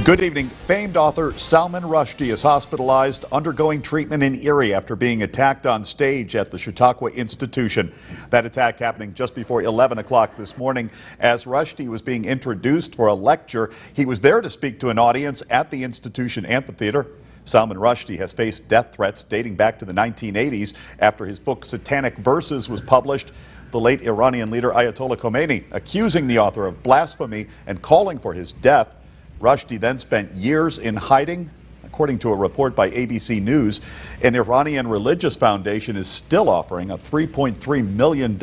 Good evening. Famed author Salman Rushdie is hospitalized, undergoing treatment in Erie after being attacked on stage at the Chautauqua Institution. That attack happening just before 11 o'clock this morning. As Rushdie was being introduced for a lecture, he was there to speak to an audience at the institution amphitheater. Salman Rushdie has faced death threats dating back to the 1980s after his book Satanic Verses was published. The late Iranian leader Ayatollah Khomeini accusing the author of blasphemy and calling for his death. Rushdie then spent years in hiding. According to a report by ABC News, an Iranian religious foundation is still offering a $3.3 million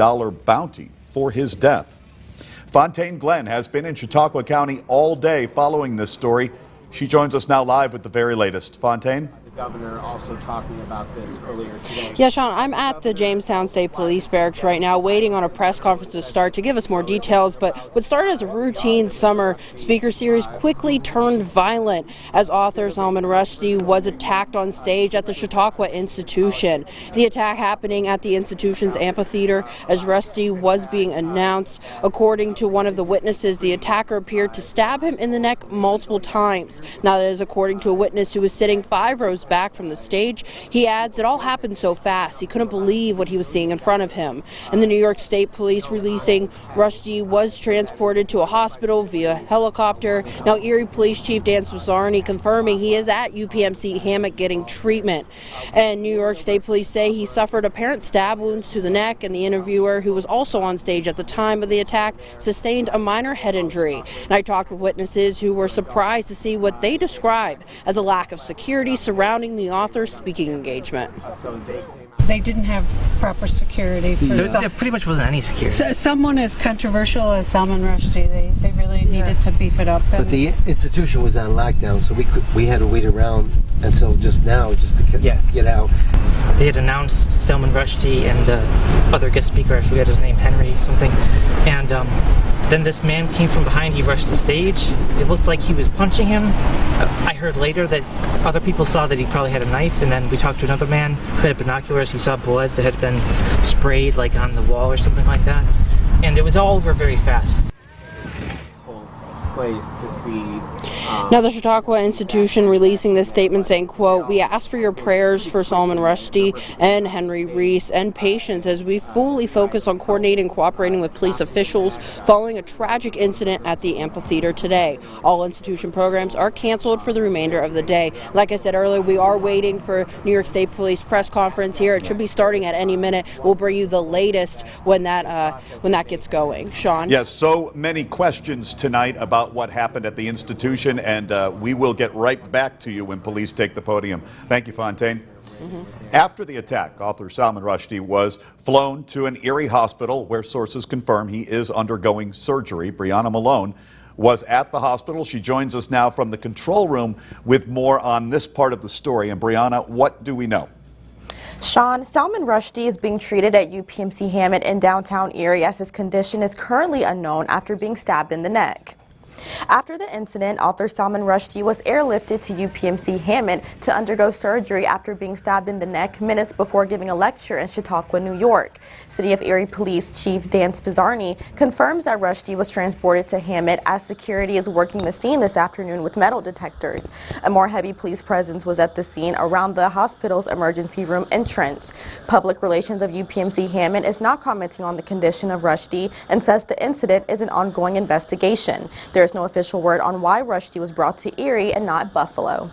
bounty for his death. Fontaine Glenn has been in Chautauqua County all day following this story. She joins us now live with the very latest. Fontaine? Governor also talking about this earlier today. Yeah, Sean, I'm at the Jamestown State Police Barracks right now, waiting on a press conference to start to give us more details. But what started as a routine summer speaker series quickly turned violent as author Salman Rushdie was attacked on stage at the Chautauqua Institution. The attack happening at the institution's amphitheater as Rushdie was being announced. According to one of the witnesses, the attacker appeared to stab him in the neck multiple times. Now, that is according to a witness who was sitting 5 rows back from the stage. He adds it all happened so fast he couldn't believe what he was seeing in front of him. And the New York State Police releasing Rushdie was transported to a hospital via helicopter. Now, Erie Police Chief Dan Spizzarni confirming he is at UPMC Hammock getting treatment. And New York State Police say he suffered apparent stab wounds to the neck, and the interviewer, who was also on stage at the time of the attack, sustained a minor head injury. And I talked with witnesses who were surprised to see what they described as a lack of security surrounding the author's speaking engagement. They didn't have proper security. There pretty much wasn't any security. So someone as controversial as Salman Rushdie, they really needed to beef it up. But the institution was on lockdown, so we had to wait around until just now, just to get out. They had announced Salman Rushdie and the other guest speaker, I forget his name, Henry something, and then this man came from behind. He rushed the stage. It looked like he was punching him. I heard later that other people saw that he probably had a knife, and then we talked to another man who had binoculars. He saw blood that had been sprayed like on the wall or something like that, and it was all over very fast. Place to see. Now, the Chautauqua Institution releasing this statement saying, quote, "We ask for your prayers for Salman Rushdie and Henry Reese and patience as we fully focus on coordinating and cooperating with police officials following a tragic incident at the amphitheater today. All institution programs are canceled for the remainder of the day." Like I said earlier, we are waiting for New York State Police press conference here. It should be starting at any minute. We'll bring you the latest when that gets going. Sean? Yes, so many questions tonight about what happened at the institution, and we will get right back to you when police take the podium. Thank you, Fontaine. After the attack, author Salman Rushdie was flown to an Erie hospital where sources confirm he is undergoing surgery. Brianna Malone was at the hospital. She joins us now from the control room with more on this part of the story. And Brianna, what do we know? Sean, Salman Rushdie is being treated at UPMC Hammock in downtown Erie as his condition is currently unknown after being stabbed in the neck. After the incident, author Salman Rushdie was airlifted to UPMC Hammock to undergo surgery after being stabbed in the neck minutes before giving a lecture in Chautauqua, New York. City of Erie Police Chief Dan Spizzarni confirms that Rushdie was transported to Hammock as security is working the scene this afternoon with metal detectors. A more heavy police presence was at the scene around the hospital's emergency room entrance. Public relations of UPMC Hammock is not commenting on the condition of Rushdie and says the incident is an ongoing investigation. There is no official word on why Rushdie was brought to Erie and not Buffalo.